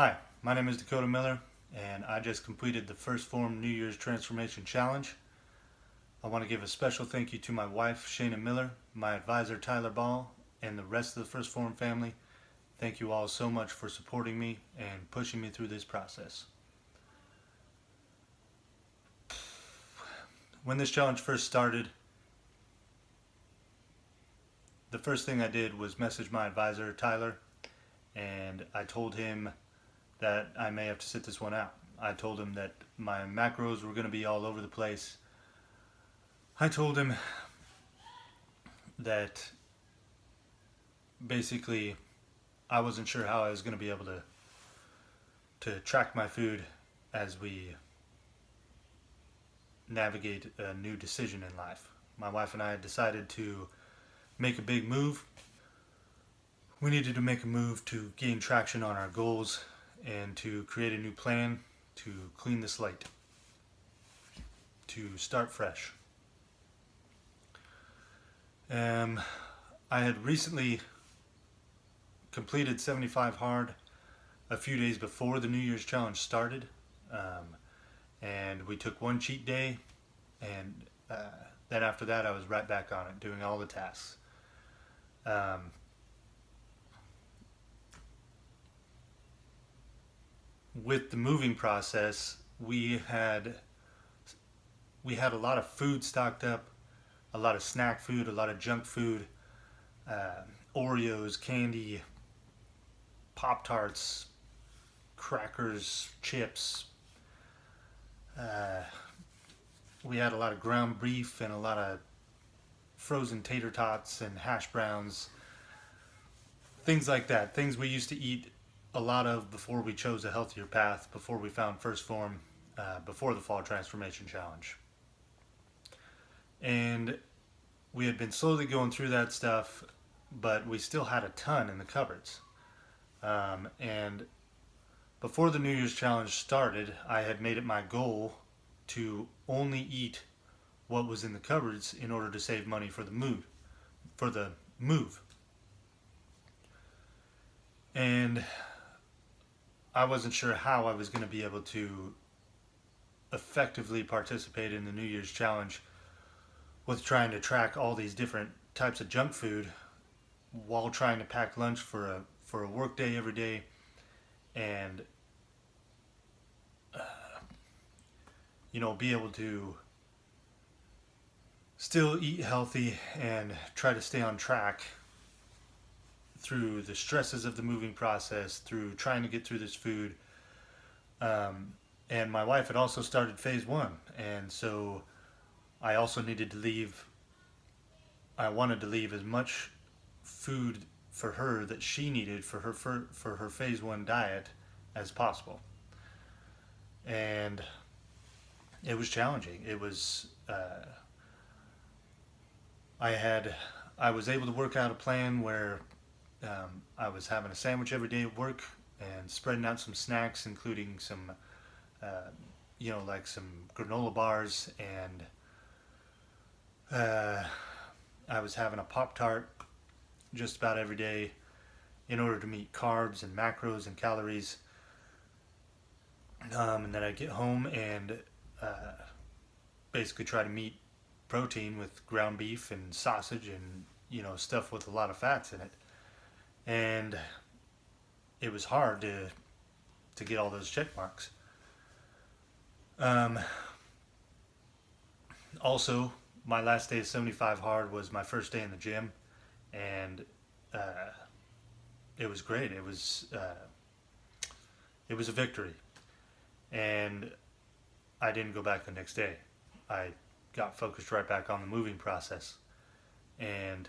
Hi, my name is Dakota Miller, and I just completed the first Phorm New Year's Transformation Challenge. I want to give a special thank you to my wife, Shayna Miller, my advisor, Tyler Ball, and the rest of the first Phorm family. Thank you all so much for supporting me and pushing me through this process. When this challenge first started, the first thing I did was message my advisor, Tyler, and I told him that I may have to sit this one out. I told him that my macros were going to be all over the place. I told him that basically I wasn't sure how I was going to be able to track my food as we navigate a new decision in life. My wife and I had decided to make a big move. We needed to make a move to gain traction on our goals and to create a new plan, to clean the slate, to start fresh. I had recently completed 75 hard a few days before the New Year's challenge started, and we took one cheat day, and then after that I was right back on it, doing all the tasks. With the moving process, we had a lot of food stocked up, a lot of snack food, a lot of junk food, Oreos, candy, Pop-Tarts, crackers, chips. We had a lot of ground beef and a lot of frozen tater tots and hash browns, things like that, things we used to eat a lot of before we chose a healthier path, before we found First Phorm, before the Fall Transformation Challenge. And we had been slowly going through that stuff, but we still had a ton in the cupboards. And before the New Year's Challenge started, I had made it my goal to only eat what was in the cupboards in order to save money for the move. And I wasn't sure how I was going to be able to effectively participate in the New Year's Challenge with trying to track all these different types of junk food while trying to pack lunch for a work day every day, and be able to still eat healthy and try to stay on track through the stresses of the moving process, through trying to get through this food. And my wife had also started phase one, and so I also needed to leave. I wanted to leave as much food for her that she needed for her phase one diet as possible. And it was challenging. It was I was able to work out a plan where I was having a sandwich every day at work and spreading out some snacks, including some, like some granola bars, and I was having a Pop-Tart just about every day in order to meet carbs and macros and calories. And then I'd get home and basically try to meet protein with ground beef and sausage and stuff with a lot of fats in it. And it was hard to get all those check marks. Also, my last day of 75 hard was my first day in the gym, and it was great. It was a victory, and I didn't go back the next day. I got focused right back on the moving process, and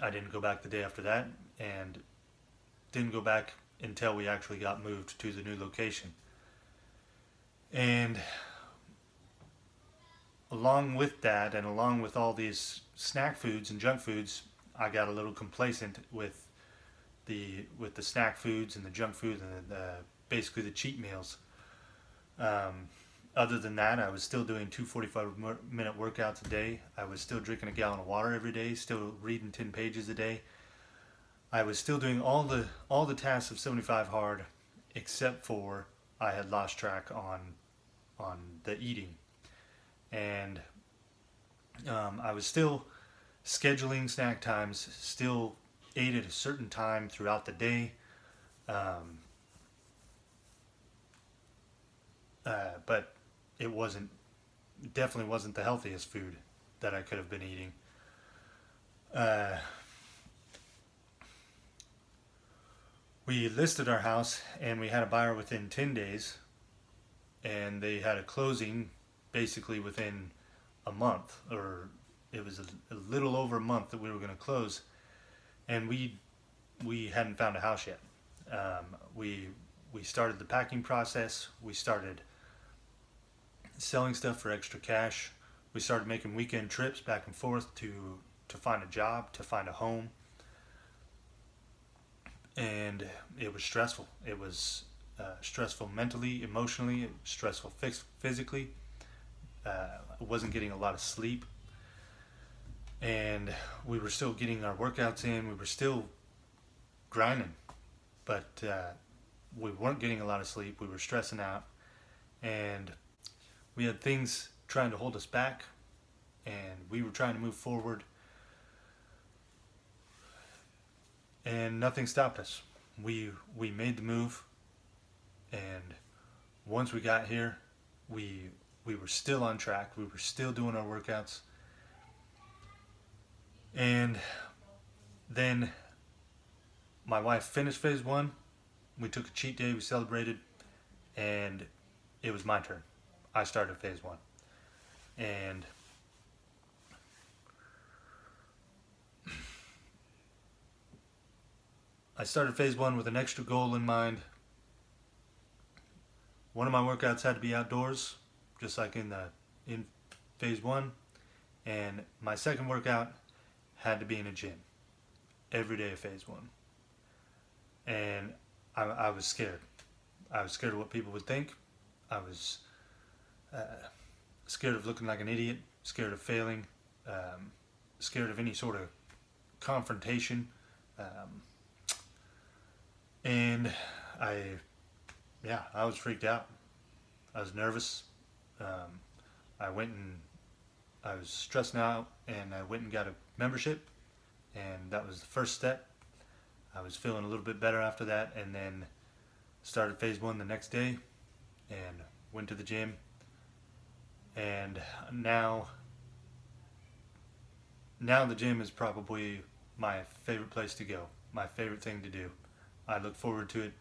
I didn't go back the day after that, and didn't go back until we actually got moved to the new location. And along with that, and along with all these snack foods and junk foods, I got a little complacent with the snack foods and the junk food and basically the cheat meals. Other than that, I was still doing 2 45-minute workouts a day. I was still drinking a gallon of water every day, still reading 10 pages a day. I was still doing all the tasks of 75 hard, except for I had lost track on the eating, and I was still scheduling snack times, still ate at a certain time throughout the day, um, but it wasn't definitely wasn't the healthiest food that I could have been eating. Uh, we listed our house and we had a buyer within 10 days, and they had a closing basically within a month, or it was a little over a month that we were going to close, and we hadn't found a house yet. We started the packing process. We started selling stuff for extra cash. We started making weekend trips back and forth to find a job, to find a home, and it was stressful. It was stressful mentally, emotionally, stressful physically. I wasn't getting a lot of sleep, and we were still getting our workouts in. We were still grinding, but we weren't getting a lot of sleep. We were stressing out, and we had things trying to hold us back, and we were trying to move forward, and nothing stopped us. We made the move, and once we got here, we we were still on track. We were still doing our workouts, and then my wife finished phase one. We took a cheat day. We celebrated, and it was my turn. I started phase one, and I started phase one with an extra goal in mind. One of my workouts had to be outdoors, just like in phase one, and my second workout had to be in a gym every day of phase one. And I was scared. I was scared of what people would think. I was scared of looking like an idiot, scared of failing, scared of any sort of confrontation. Um, and I, yeah, I was freaked out. I was nervous. Um, I went and I was stressing out, and I went and got a membership, and that was the first step. I was feeling a little bit better after that, and then started phase one the next day, and went to the gym, and now the gym is probably my favorite place to go, my favorite thing to do. I look forward to it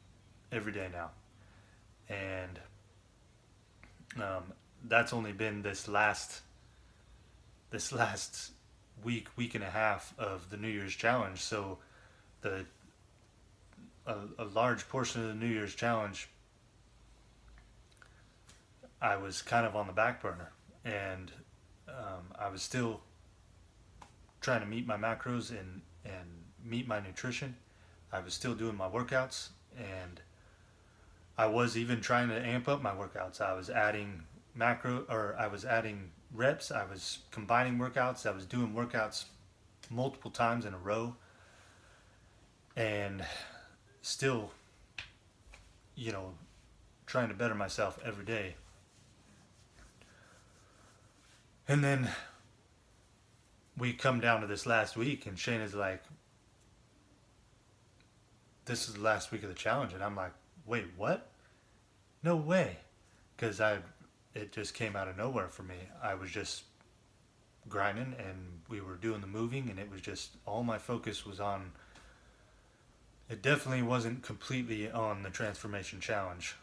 every day now, and that's only been this last week and a half of the New Year's challenge. So the a large portion of the New Year's challenge, I was kind of on the back burner, and I was still trying to meet my macros and meet my nutrition. I was still doing my workouts, and I was even trying to amp up my workouts. I was adding I was adding reps. I was combining workouts. I was doing workouts multiple times in a row, and still, you know, trying to better myself every day. And then we come down to this last week, and Shayna's like, "This is the last week of the challenge," and I'm like, "Wait, what? No way!" Because it just came out of nowhere for me. I was just grinding, and we were doing the moving, and it was just all my focus was on. It definitely wasn't completely on the transformation challenge.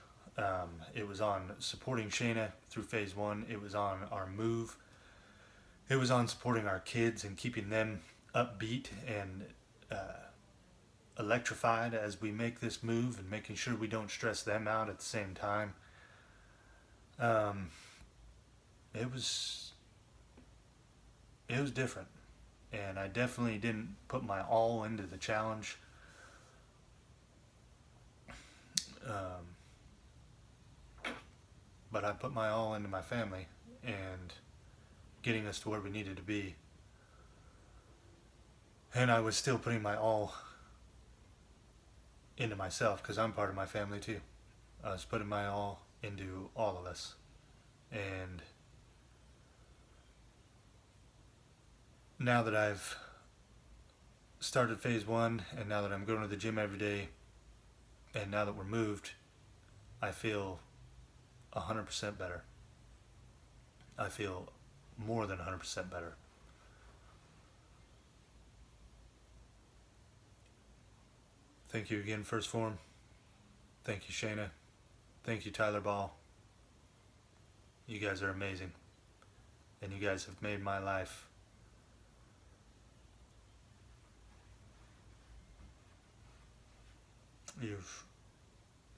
It was on supporting Shayna through phase one. It was on our move. It was on supporting our kids and keeping them upbeat and electrified as we make this move, and making sure we don't stress them out at the same time. Um, it was it was different, and I definitely didn't put my all into the challenge. Um, but I put my all into my family and getting us to where we needed to be. And I was still putting my all into myself, because I'm part of my family too. I was putting my all into all of us. And now that I've started phase one, and now that I'm going to the gym every day, and now that we're moved, I feel 100% better. I feel more than 100% better. Thank you again, First Phorm. Thank you, Shayna. Thank you, Tyler Ball. You guys are amazing. And you guys have made my life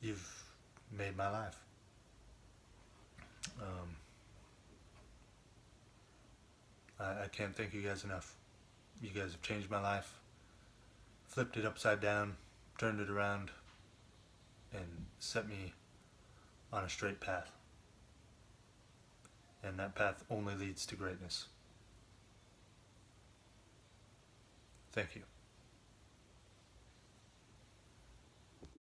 you've made my life. I can't thank you guys enough. You guys have changed my life, flipped it upside down, turned it around, and set me on a straight path. And that path only leads to greatness. Thank you.